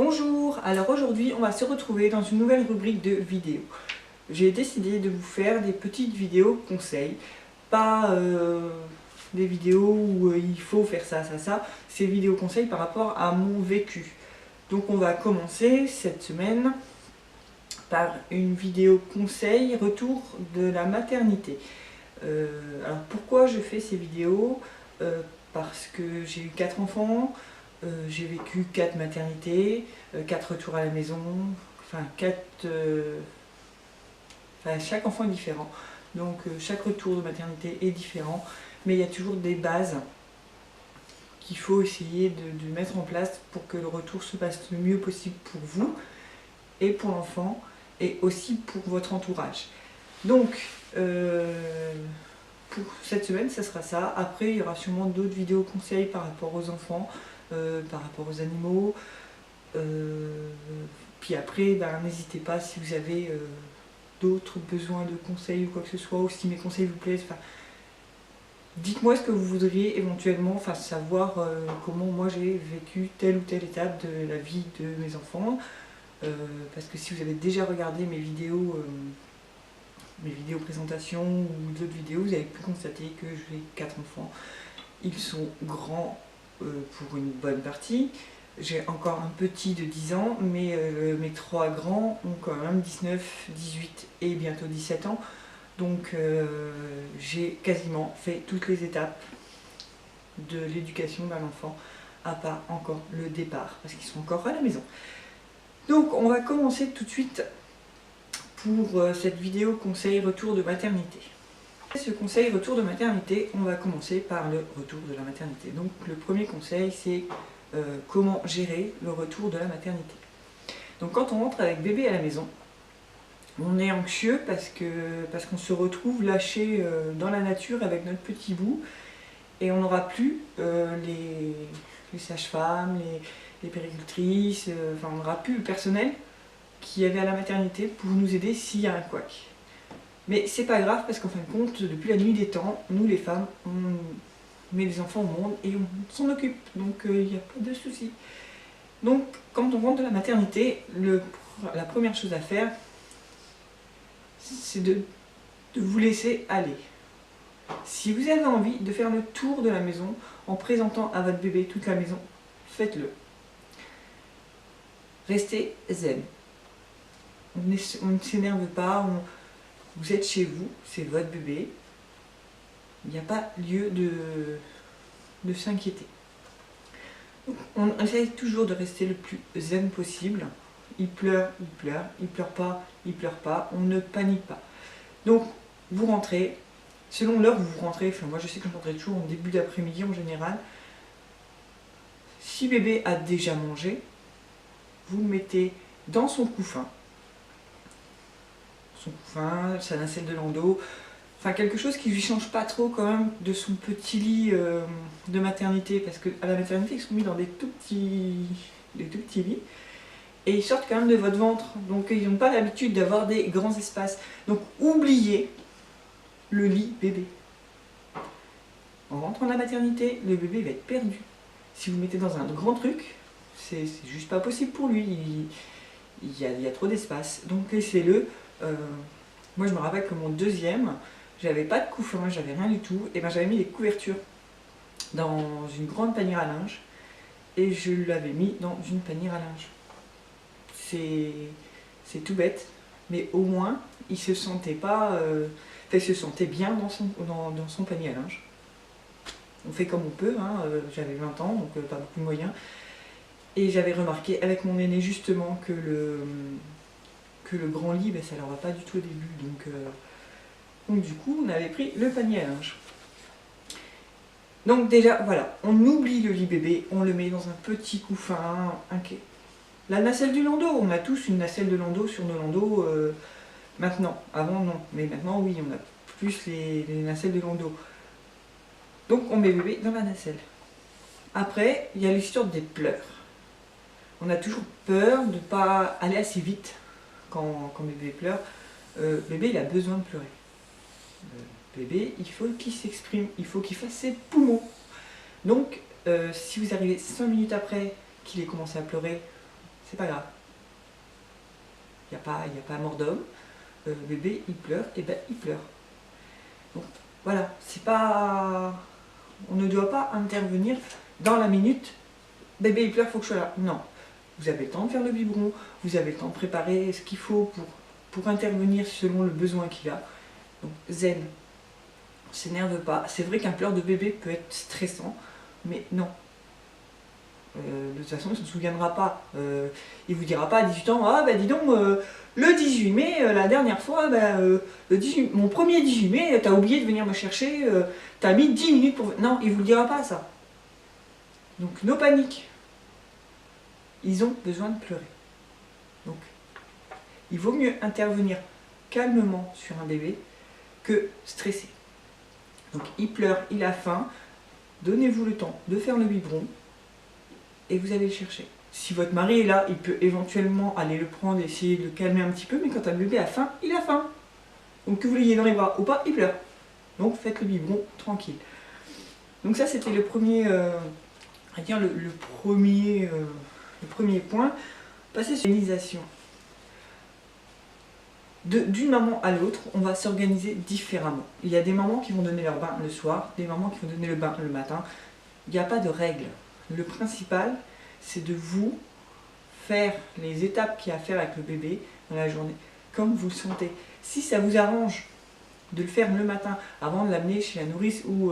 Bonjour, alors aujourd'hui on va se retrouver dans une nouvelle rubrique de vidéos. J'ai décidé de vous faire des petites vidéos conseils, pas des vidéos où il faut faire ça, c'est vidéos conseils par rapport à mon vécu. Donc on va commencer cette semaine par une vidéo conseil retour de la maternité. Alors pourquoi je fais ces vidéos? Parce que j'ai eu 4 enfants, j'ai vécu 4 maternités, 4 retours à la maison, enfin chaque enfant est différent. Donc chaque retour de maternité est différent, mais il y a toujours des bases qu'il faut essayer de mettre en place pour que le retour se passe le mieux possible pour vous et pour l'enfant et aussi pour votre entourage. Donc pour cette semaine, ça sera ça. Après, il y aura sûrement d'autres vidéos conseils par rapport aux enfants, par rapport aux animaux. Puis après, n'hésitez pas si vous avez d'autres besoins de conseils ou quoi que ce soit, ou si mes conseils vous plaisent. Dites-moi ce que vous voudriez éventuellement savoir comment moi j'ai vécu telle ou telle étape de la vie de mes enfants. Parce que si vous avez déjà regardé mes vidéos présentations ou d'autres vidéos, vous avez pu constater que j'ai 4 enfants. Ils sont grands pour une bonne partie. J'ai encore un petit de 10 ans, mais mes 3 grands ont quand même 19, 18 et bientôt 17 ans. Donc j'ai quasiment fait toutes les étapes de l'éducation d'un enfant, à part encore le départ, parce qu'ils sont encore à la maison. Donc on va commencer tout de suite pour cette vidéo conseil retour de maternité. Ce conseil retour de maternité, on va commencer par le retour de la maternité. Donc le premier conseil, c'est comment gérer le retour de la maternité. Donc quand on rentre avec bébé à la maison, on est anxieux parce qu'on se retrouve lâché dans la nature avec notre petit bout et on n'aura plus les sages-femmes, les puéricultrices, on n'aura plus le personnel qui avait à la maternité pour nous aider s'il y a un couac. Mais c'est pas grave parce qu'en fin de compte, depuis la nuit des temps, nous les femmes, on met les enfants au monde et on s'en occupe, donc il n'y a pas de souci. Donc quand on rentre de la maternité, la première chose à faire, c'est de vous laisser aller. Si vous avez envie de faire le tour de la maison en présentant à votre bébé toute la maison, faites-le. Restez zen. On ne s'énerve pas, vous êtes chez vous, c'est votre bébé. Il n'y a pas lieu de s'inquiéter. On essaye toujours de rester le plus zen possible. Il pleure, il pleure pas, on ne panique pas. Donc vous rentrez, selon l'heure où vous rentrez, moi je sais que je rentrais toujours en début d'après-midi en général. Si bébé a déjà mangé, vous le mettez dans son couffin, sa nacelle de landau, quelque chose qui ne lui change pas trop quand même de son petit lit de maternité, parce qu'à la maternité ils sont mis dans des tout petits lits, et ils sortent quand même de votre ventre, donc ils n'ont pas l'habitude d'avoir des grands espaces. Donc oubliez le lit bébé. En rentrant de la maternité, le bébé va être perdu. Si vous le mettez dans un grand truc, c'est juste pas possible pour lui, il y a trop d'espace, donc laissez-le. Moi je me rappelle que mon deuxième, j'avais pas de couffin, j'avais rien du tout, et j'avais mis les couvertures dans une grande panière à linge et je l'avais mis dans une panière à linge. C'est tout bête, mais au moins il se sentait pas, il se sentait bien dans son panier à linge. On fait comme on peut, hein, j'avais 20 ans, donc pas beaucoup de moyens. Et j'avais remarqué avec mon aîné justement que le grand lit, ça leur va pas du tout au début. Donc du coup, on avait pris le panier à linge. Donc déjà, voilà, on oublie le lit bébé, on le met dans un petit couffin. La nacelle du landau, on a tous une nacelle de landau sur nos landaux maintenant. Avant non, mais maintenant oui, on a plus les nacelles de landau. Donc on met bébé dans la nacelle. Après, il y a l'histoire des pleurs. On a toujours peur de ne pas aller assez vite quand bébé pleure. Bébé, il a besoin de pleurer. Bébé, il faut qu'il s'exprime, il faut qu'il fasse ses poumons. Donc, si vous arrivez 5 minutes après qu'il ait commencé à pleurer, c'est pas grave. Il n'y a pas mort d'homme. Bébé, il pleure, et ben il pleure. Donc voilà, c'est pas... On ne doit pas intervenir dans la minute. Bébé, il pleure, il faut que je sois là. Non. Vous avez le temps de faire le biberon, vous avez le temps de préparer ce qu'il faut pour intervenir selon le besoin qu'il a. Donc zen, on ne s'énerve pas. C'est vrai qu'un pleur de bébé peut être stressant, mais non. De toute façon, il ne se souviendra pas. Il ne vous dira pas à 18 ans, ah bah dis donc, le 18 mai, la dernière fois, mon premier 18 mai, t'as oublié de venir me chercher, t'as mis 10 minutes pour... Non, il ne vous le dira pas ça. Donc, no panique. Ils ont besoin de pleurer. Donc, il vaut mieux intervenir calmement sur un bébé que stresser. Donc, il pleure, il a faim. Donnez-vous le temps de faire le biberon et vous allez le chercher. Si votre mari est là, il peut éventuellement aller le prendre, essayer de le calmer un petit peu, mais quand un bébé a faim, il a faim. Donc, que vous l'ayez dans les bras ou pas, il pleure. Donc, faites le biberon tranquille. Donc, ça, c'était le premier, on va dire le premier point. Passer sur l'organisation. D'une maman à l'autre, on va s'organiser différemment. Il y a des mamans qui vont donner leur bain le soir, des mamans qui vont donner le bain le matin. Il n'y a pas de règle. Le principal, c'est de vous faire les étapes qu'il y a à faire avec le bébé dans la journée, comme vous le sentez. Si ça vous arrange de le faire le matin, avant de l'amener chez la nourrice ou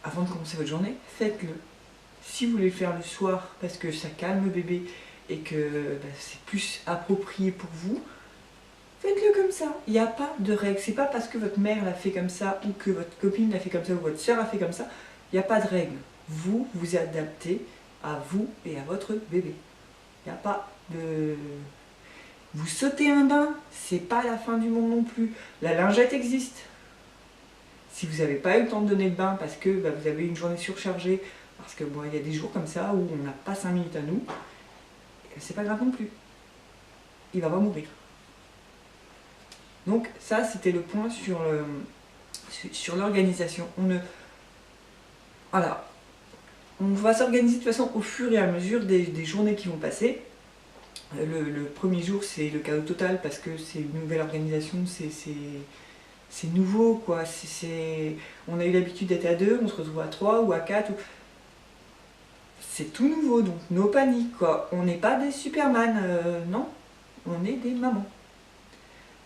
avant de commencer votre journée, faites-le. Si vous voulez le faire le soir, parce que ça calme le bébé et que c'est plus approprié pour vous, faites-le comme ça. Il n'y a pas de règle. C'est pas parce que votre mère l'a fait comme ça ou que votre copine l'a fait comme ça ou votre soeur l'a fait comme ça. Il n'y a pas de règle. Vous vous adaptez à vous et à votre bébé. Il n'y a pas de... Vous sautez un bain, c'est pas la fin du monde non plus. La lingette existe. Si vous n'avez pas eu le temps de donner le bain parce que vous avez une journée surchargée, parce que il y a des jours comme ça où on n'a pas 5 minutes à nous, c'est pas grave non plus. Il va pas mourir. Donc ça, c'était le point sur l'organisation. Voilà. On va s'organiser de toute façon au fur et à mesure des journées qui vont passer. Le premier jour, c'est le chaos total parce que c'est une nouvelle organisation, c'est nouveau, quoi. On a eu l'habitude d'être à 2, on se retrouve à 3 ou à 4. C'est tout nouveau, donc no panique, quoi. On n'est pas des Superman, non. On est des mamans.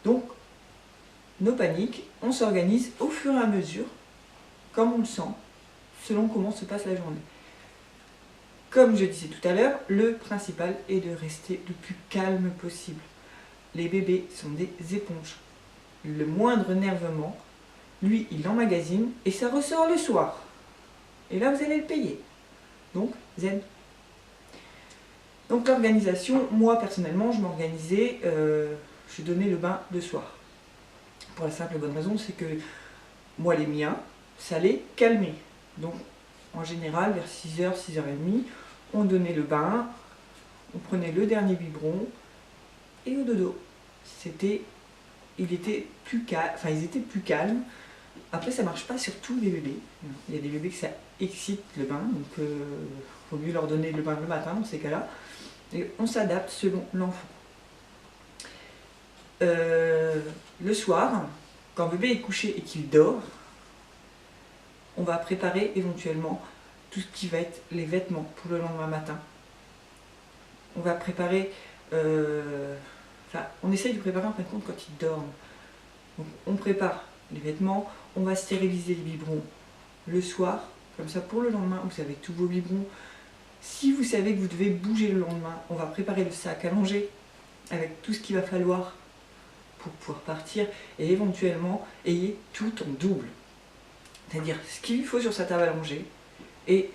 Donc, no panique, on s'organise au fur et à mesure, comme on le sent, selon comment se passe la journée. Comme je disais tout à l'heure, le principal est de rester le plus calme possible. Les bébés sont des éponges. Le moindre énervement, lui, il emmagasine et ça ressort le soir. Et là, vous allez le payer. Donc, zen. Donc l'organisation, moi personnellement, je m'organisais, je donnais le bain le soir. Pour la simple et bonne raison, c'est que moi, les miens, ça les calmait. Donc, en général, vers 6h, 6h30, on donnait le bain, on prenait le dernier biberon et au dodo. Ils étaient plus calmes. Après, ça marche pas sur tous les bébés. Il y a des bébés que ça excite le bain, donc il vaut mieux leur donner le bain le matin dans ces cas-là. Et on s'adapte selon l'enfant. Le soir, quand le bébé est couché et qu'il dort, on va préparer éventuellement tout ce qui va être les vêtements pour le lendemain matin. On va préparer... on essaye de préparer en fin de compte quand ils dorment. Donc on prépare les vêtements, on va stériliser les biberons le soir, comme ça pour le lendemain, vous avez tous vos biberons. Si vous savez que vous devez bouger le lendemain, on va préparer le sac à langer avec tout ce qu'il va falloir pour pouvoir partir et éventuellement ayez tout en double. C'est-à-dire ce qu'il lui faut sur sa table à langer et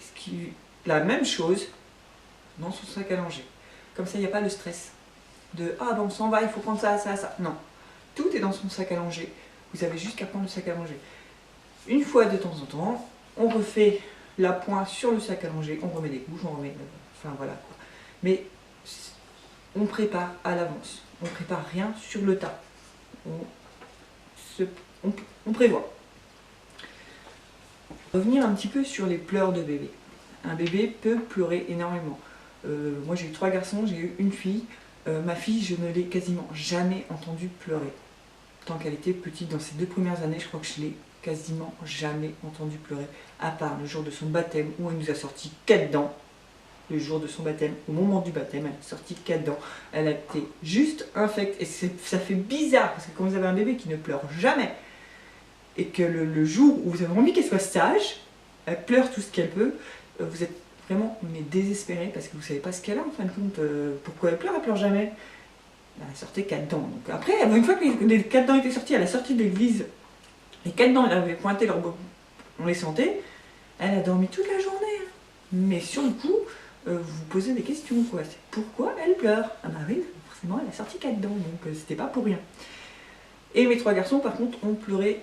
la même chose dans son sac à langer. Comme ça, il n'y a pas le stress de « Ah ben on s'en va, il faut prendre ça, ça, ça ». Non, tout est dans son sac à langer. Vous avez juste qu'à prendre le sac à langer. Une fois de temps en temps, on refait la pointe sur le sac à langer, on remet des couches, on remet... Enfin voilà quoi. Mais on prépare à l'avance. On prépare rien sur le tas. On prévoit. Revenir un petit peu sur les pleurs de bébé. Un bébé peut pleurer énormément. Moi j'ai eu 3 garçons, j'ai eu une fille. Ma fille, je ne l'ai quasiment jamais entendue pleurer. Tant qu'elle était petite, dans ses 2 premières années, je crois que je l'ai quasiment jamais entendue pleurer. À part le jour de son baptême, où elle nous a sorti 4 dents. Le jour de son baptême, au moment du baptême, elle a sorti 4 dents. Elle a été juste infecte. Et ça fait bizarre, parce que quand vous avez un bébé qui ne pleure jamais, et que le jour où vous avez envie qu'elle soit sage, elle pleure tout ce qu'elle peut, vous êtes vraiment mais désespéré, parce que vous ne savez pas ce qu'elle a en fin de compte. Pourquoi elle pleure jamais. Elle a sorti 4 dents. Donc après, une fois que les 4 dents étaient sorties à la sortie de l'église, les 4 dents, elles avaient pointé leur bout, on les sentait, elle a dormi toute la journée. Mais sur le coup, vous vous posez des questions, quoi. C'est pourquoi elle pleure? Ah bah oui, forcément, elle a sorti 4 dents, donc c'était pas pour rien. Et mes 3 garçons, par contre, ont pleuré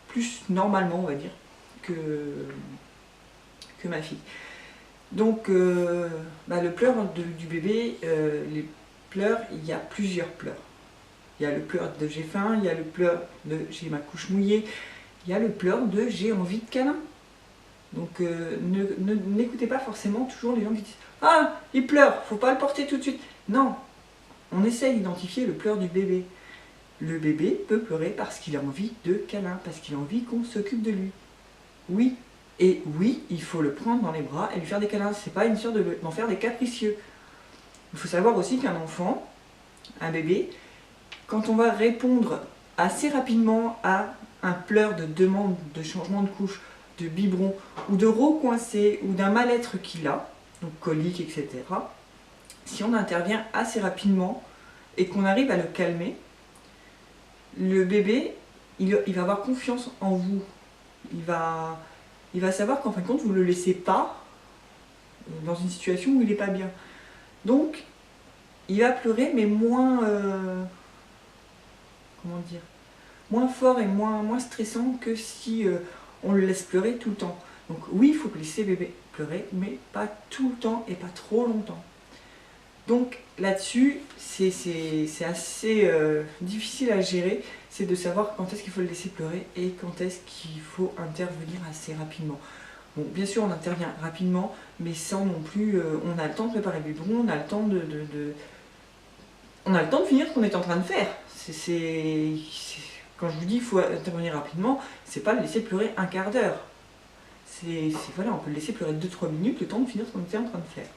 plus normalement, on va dire, que ma fille. Donc, le pleur du bébé, les pleurs, il y a plusieurs pleurs. Il y a le pleur de j'ai faim, il y a le pleur de j'ai ma couche mouillée, il y a le pleur de j'ai envie de câlin. Donc n'écoutez pas forcément toujours les gens qui disent « Ah, il pleure, faut pas le porter tout de suite ». Non, on essaie d'identifier le pleur du bébé. Le bébé peut pleurer parce qu'il a envie de câlin, parce qu'il a envie qu'on s'occupe de lui. Oui, et oui, il faut le prendre dans les bras et lui faire des câlins. C'est pas une histoire d'en faire des capricieux. Il faut savoir aussi qu'un enfant, un bébé, quand on va répondre assez rapidement à un pleur de demande de changement de couche, de biberon, ou de recoincé, ou d'un mal-être qu'il a, donc colique, etc., si on intervient assez rapidement et qu'on arrive à le calmer, le bébé, il va avoir confiance en vous. Il va savoir qu'en fin de compte, vous ne le laissez pas dans une situation où il n'est pas bien. Donc, il va pleurer, mais moins... comment dire, moins fort et moins stressant que si on le laisse pleurer tout le temps. Donc oui, il faut laisser bébé pleurer, mais pas tout le temps et pas trop longtemps. Donc là-dessus, c'est assez difficile à gérer, c'est de savoir quand est-ce qu'il faut le laisser pleurer et quand est-ce qu'il faut intervenir assez rapidement. Bon, bien sûr, on intervient rapidement, mais sans non plus... on a le temps de préparer le biberon, on a le temps on a le temps de finir ce qu'on est en train de faire. Quand je vous dis qu'il faut intervenir rapidement, c'est pas le laisser pleurer un quart d'heure. Voilà, on peut le laisser pleurer 2-3 minutes, le temps de finir ce qu'on était en train de faire.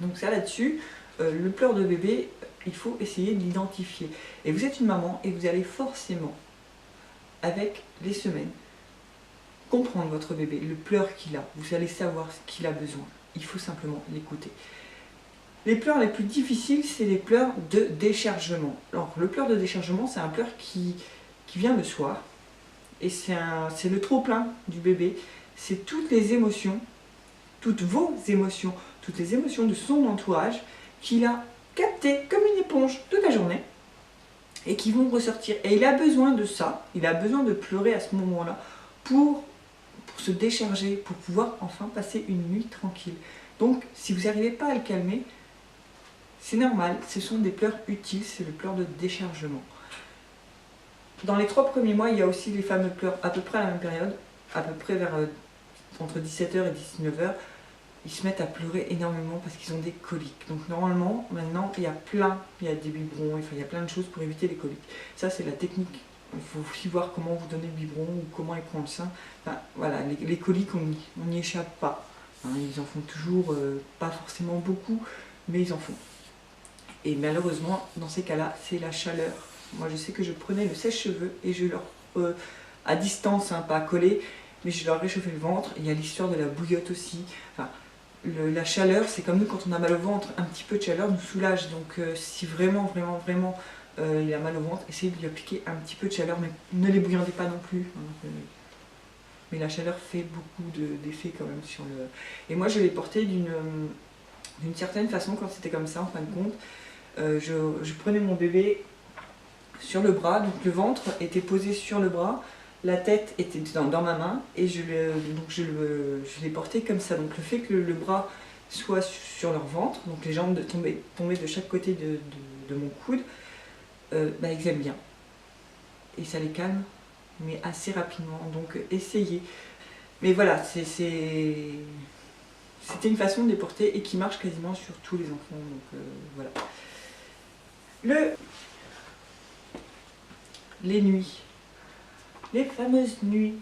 Donc ça là-dessus, le pleur de bébé, il faut essayer de l'identifier. Et vous êtes une maman et vous allez forcément, avec les semaines, comprendre votre bébé, le pleur qu'il a. Vous allez savoir ce qu'il a besoin. Il faut simplement l'écouter. Les pleurs les plus difficiles, c'est les pleurs de déchargement. Alors, le pleur de déchargement, c'est un pleur qui vient le soir. Et c'est le trop-plein du bébé. C'est toutes les émotions, toutes vos émotions, toutes les émotions de son entourage qu'il a captées comme une éponge toute la journée et qui vont ressortir. Et il a besoin de ça, il a besoin de pleurer à ce moment-là pour se décharger, pour pouvoir enfin passer une nuit tranquille. Donc, si vous n'arrivez pas à le calmer, c'est normal, ce sont des pleurs utiles, c'est le pleur de déchargement. Dans les 3 premiers mois, il y a aussi les fameux pleurs à peu près à la même période, à peu près vers entre 17h et 19h. Ils se mettent à pleurer énormément parce qu'ils ont des coliques. Donc normalement, maintenant, il y a des biberons, enfin, il y a plein de choses pour éviter les coliques. Ça, c'est la technique. Il faut aussi voir comment vous donnez le biberon ou comment il prend le sein. Enfin, voilà, les coliques, on n'y échappe pas. Hein, ils en font toujours, pas forcément beaucoup, mais ils en font. Et malheureusement, dans ces cas-là, c'est la chaleur. Moi, je sais que je prenais le sèche-cheveux et je leur, à distance, hein, pas collé, mais je leur réchauffais le ventre. Il y a l'histoire de la bouillotte aussi. Enfin, la chaleur, c'est comme nous, quand on a mal au ventre, un petit peu de chaleur nous soulage. Donc, si vraiment, il a mal au ventre, essayez de lui appliquer un petit peu de chaleur, mais ne les bouillantez pas non plus. Hein, mais la chaleur fait beaucoup d'effets quand même sur le... Et moi, je l'ai porté d'une certaine façon quand c'était comme ça, en fin de compte. Je prenais mon bébé sur le bras, donc le ventre était posé sur le bras, la tête était dans ma main et je l'ai porté comme ça. Donc le fait que le bras soit sur leur ventre, donc les jambes tombaient de chaque côté de mon coude, ils aiment bien. Et ça les calme, mais assez rapidement. Donc essayez. Mais voilà, c'était une façon de les porter et qui marche quasiment sur tous les enfants. Donc voilà. Les nuits. Les fameuses nuits.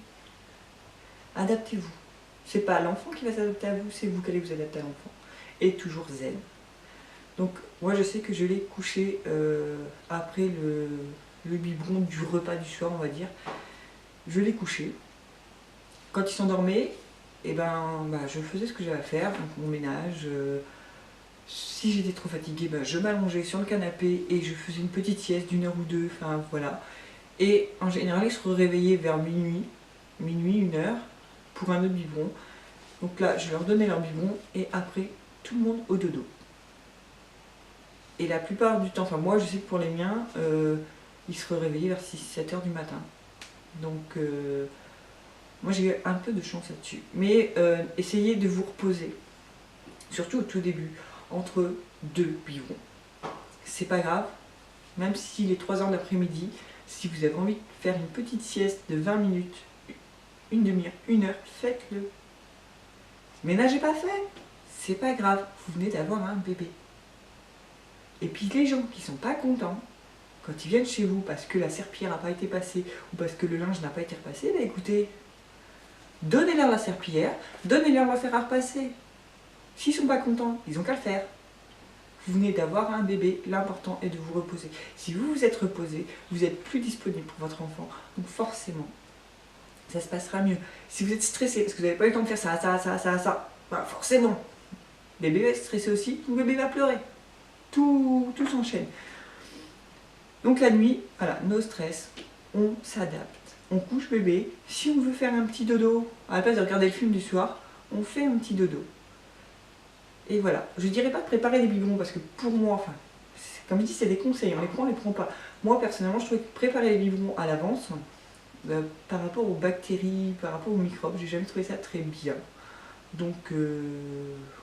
Adaptez-vous. C'est pas l'enfant qui va s'adapter à vous, c'est vous qui allez vous adapter à l'enfant. Et toujours zen. Donc moi je sais que je l'ai couché après le biberon du repas du soir, on va dire. Je l'ai couché. Quand il s'endormait, et je faisais ce que j'avais à faire, donc mon ménage. Si j'étais trop fatiguée, je m'allongeais sur le canapé et je faisais une petite sieste d'1 heure ou deux, enfin voilà. Et en général, il se réveillait vers minuit, 1 heure, pour un autre biberon. Donc là, je leur donnais leur biberon et après, tout le monde au dodo. Et la plupart du temps, enfin moi je sais que pour les miens, ils se réveillaient vers 6-7 heures du matin. Donc moi j'ai eu un peu de chance là-dessus. Mais essayez de vous reposer, surtout au tout début, entre 2 biberons. C'est pas grave, même s'il est 3 heures de l'après-midi, si vous avez envie de faire une petite sieste de 20 minutes, une demi-heure, 1 heure, faites-le. Ménage n'est pas fait, c'est pas grave, vous venez d'avoir un bébé. Et puis les gens qui sont pas contents, quand ils viennent chez vous parce que la serpillière n'a pas été passée ou parce que le linge n'a pas été repassé, écoutez, donnez-leur la serpillière, donnez-leur la fer à repasser. S'ils sont pas contents, ils ont qu'à le faire. Vous venez d'avoir un bébé, l'important est de vous reposer. Si vous vous êtes reposé, vous êtes plus disponible pour votre enfant, donc forcément, ça se passera mieux. Si vous êtes stressé parce que vous n'avez pas eu le temps de faire ça, forcément, le bébé va être stressé aussi, le bébé va pleurer. Tout s'enchaîne. Donc la nuit, voilà, no stress, on s'adapte. On couche bébé. Si on veut faire un petit dodo, à la place de regarder le film du soir, on fait un petit dodo. Et voilà. Je ne dirais pas de préparer les biberons parce que pour moi, enfin, comme je dis, c'est des conseils, on les prend, on les prend pas. Moi personnellement, je trouvais que préparer les biberons à l'avance, par rapport aux bactéries, par rapport aux microbes, j'ai jamais trouvé ça très bien. Donc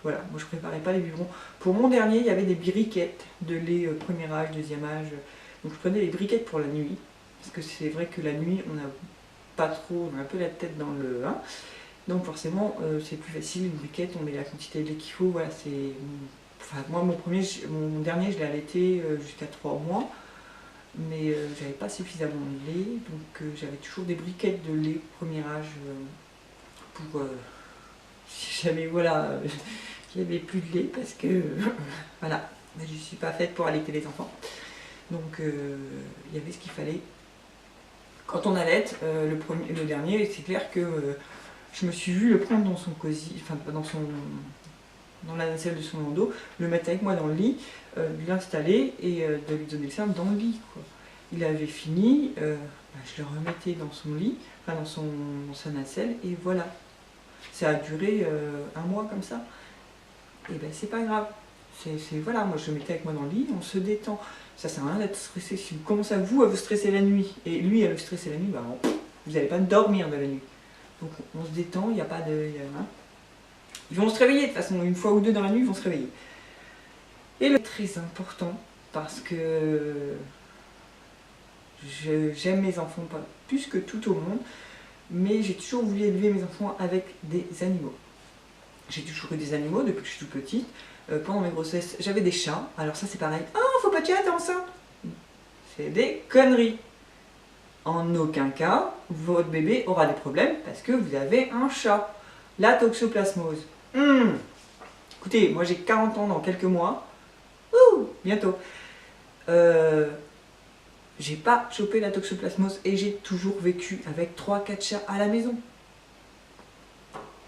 voilà, moi je préparais pas les biberons. Pour mon dernier, il y avait des briquettes de lait premier âge, deuxième âge. Donc je prenais les briquettes pour la nuit. Parce que c'est vrai que la nuit, on n'a pas trop, on a un peu la tête dans le... donc forcément, c'est plus facile, une briquette, on met la quantité de lait qu'il faut. Voilà, c'est... Enfin, moi, mon dernier, je l'ai allaité jusqu'à 3 mois. Mais j'avais pas suffisamment de lait. Donc j'avais toujours des briquettes de lait premier âge pour... si jamais, voilà, il n'y avait plus de lait parce que, voilà, je ne suis pas faite pour allaiter les enfants. Donc, il y avait ce qu'il fallait. Quand on allaite, le dernier, c'est clair que je me suis vue le prendre dans son cosy, enfin, dans la nacelle de son landau, le mettre avec moi dans le lit, l'installer et de lui donner le sein dans le lit, quoi. Il avait fini, je le remettais dans son lit, enfin dans sa nacelle, et voilà. Ça a duré 1 mois comme ça. Et c'est pas grave. Voilà, moi je le mettais avec moi dans le lit, on se détend. Ça sert à rien d'être stressé. Si vous commencez à vous stresser la nuit, et lui à le stresser la nuit, vous n'allez pas dormir de la nuit. Donc on se détend, il n'y a pas de... Ils vont se réveiller de toute façon, 1 fois ou 2 dans la nuit, ils vont se réveiller. Et le très important, parce que j'aime mes enfants pas plus que tout au monde, mais j'ai toujours voulu élever mes enfants avec des animaux. J'ai toujours eu des animaux depuis que je suis toute petite. Pendant mes grossesses, j'avais des chats. Alors ça c'est pareil. Ah, faut pas de chat, t'es enceinte. C'est des conneries. En aucun cas, votre bébé aura des problèmes parce que vous avez un chat. La toxoplasmose. Écoutez, moi j'ai 40 ans dans quelques mois. Bientôt. J'ai pas chopé la toxoplasmose et j'ai toujours vécu avec 3-4 chats à la maison.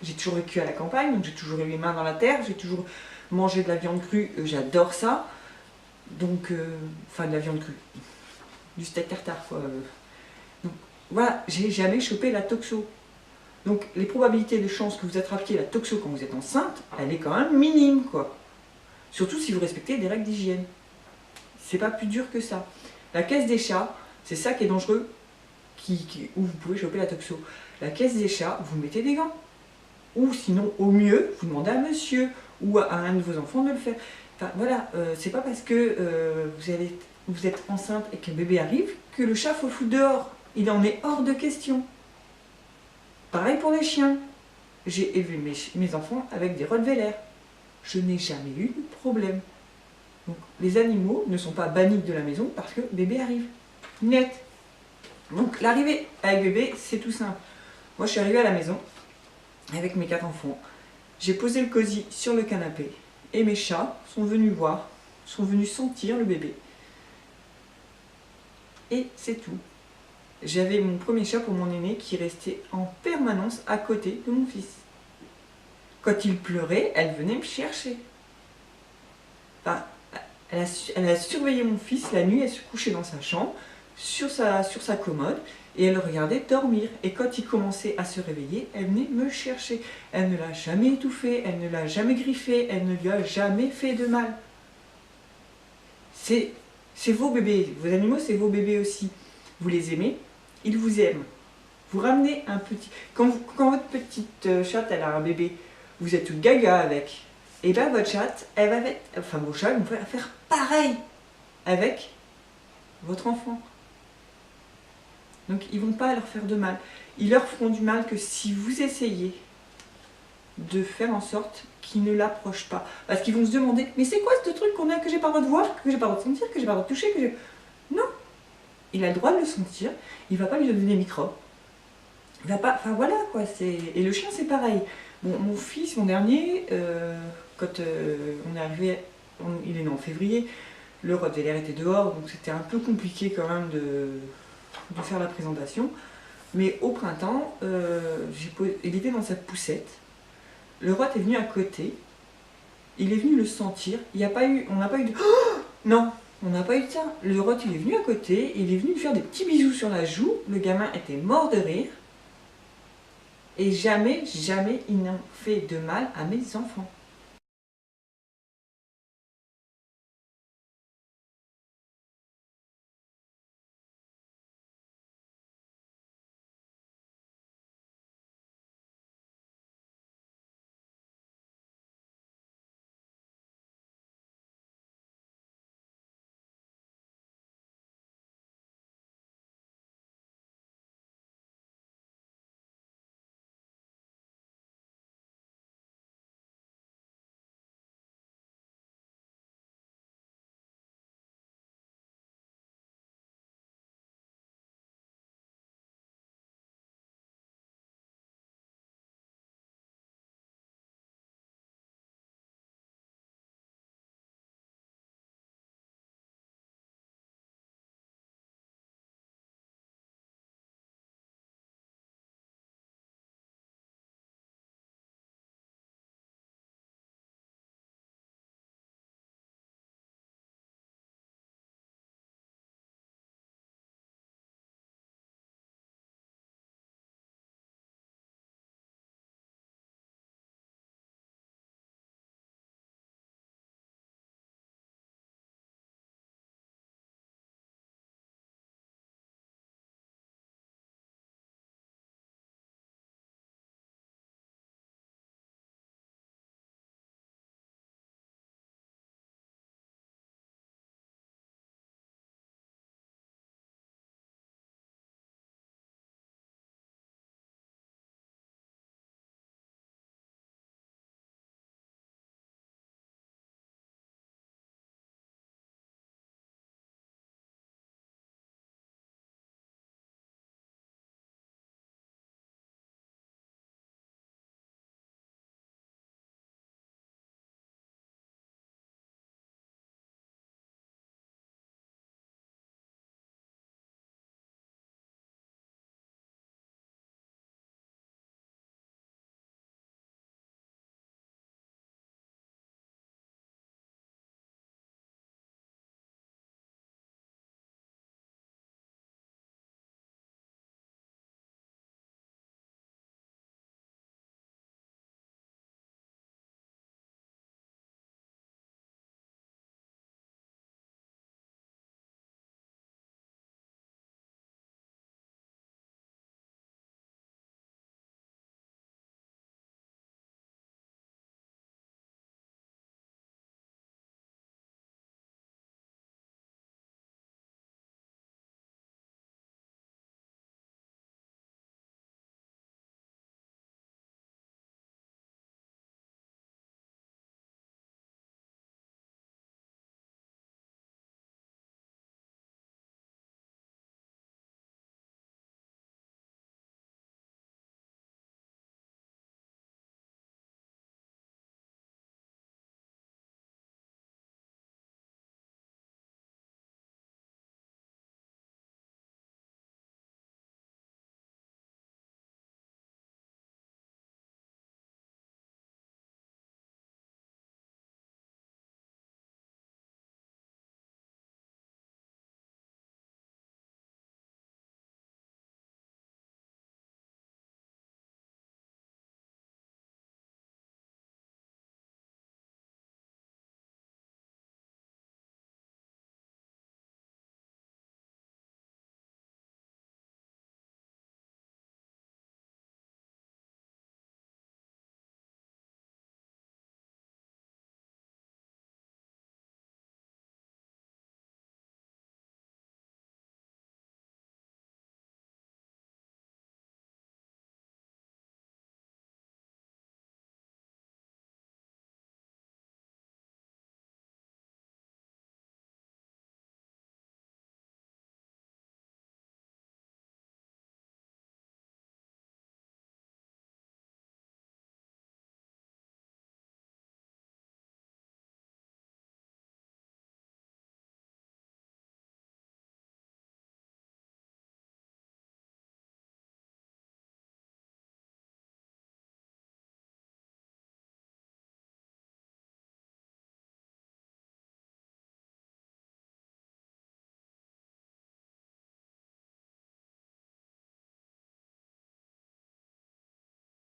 J'ai toujours vécu à la campagne, donc j'ai toujours eu les mains dans la terre, j'ai toujours mangé de la viande crue, j'adore ça. Donc, enfin de la viande crue, du steak tartare quoi. Donc voilà, j'ai jamais chopé la toxo. Donc les probabilités de chance que vous attrapiez la toxo quand vous êtes enceinte, elle est quand même minime quoi. Surtout si vous respectez des règles d'hygiène. C'est pas plus dur que ça. La caisse des chats, c'est ça qui est dangereux, où vous pouvez choper la toxo. La caisse des chats, vous mettez des gants. Ou sinon, au mieux, vous demandez à monsieur ou à un de vos enfants de le faire. Enfin voilà, c'est pas parce que vous êtes enceinte et qu'un bébé arrive que le chat faut le foutre dehors. Il en est hors de question. Pareil pour les chiens. j'ai élevé mes enfants avec des Rottweilers. Je n'ai jamais eu de problème. Donc les animaux ne sont pas bannis de la maison parce que bébé arrive. Net. Donc l'arrivée avec bébé, c'est tout simple. Moi je suis arrivée à la maison avec mes 4 enfants. J'ai posé le cosy sur le canapé et mes chats sont venus voir, sont venus sentir le bébé. Et c'est tout. J'avais mon premier chat pour mon aîné qui restait en permanence à côté de mon fils. Quand il pleurait, elle venait me chercher. Enfin, elle a surveillé mon fils la nuit, elle se couchait dans sa chambre, sur sa commode, et elle le regardait dormir. Et quand il commençait à se réveiller, elle venait me chercher. Elle ne l'a jamais étouffé, elle ne l'a jamais griffé, elle ne lui a jamais fait de mal. C'est vos bébés, vos animaux, c'est vos bébés aussi. Vous les aimez, ils vous aiment. Vous ramenez un petit... Quand votre petite chatte, elle a un bébé, vous êtes tout gaga avec. Et bien votre chatte, elle va faire... Enfin, vos chats vont faire pareil avec votre enfant. Donc, ils ne vont pas leur faire de mal. Ils leur feront du mal que si vous essayez de faire en sorte qu'ils ne l'approchent pas. Parce qu'ils vont se demander, mais c'est quoi ce truc que j'ai pas le droit de voir, que j'ai pas le droit de sentir, que j'ai pas le droit de toucher, Non, il a le droit de le sentir, il va pas lui donner des microbes. Il va pas... Enfin voilà quoi, c'est... Et le chien c'est pareil. Bon, mon fils, mon dernier, quand on est arrivé, il est né en février, le Rottweiler était dehors, donc c'était un peu compliqué quand même de faire la présentation. Mais au printemps, il était dans sa poussette. Le Rott est venu à côté. Il est venu le sentir. On n'a pas eu de... Oh non, on n'a pas eu de ça. Le Rott, il est venu à côté. Il est venu lui faire des petits bisous sur la joue. Le gamin était mort de rire. Et jamais, jamais, ils n'ont fait de mal à mes enfants.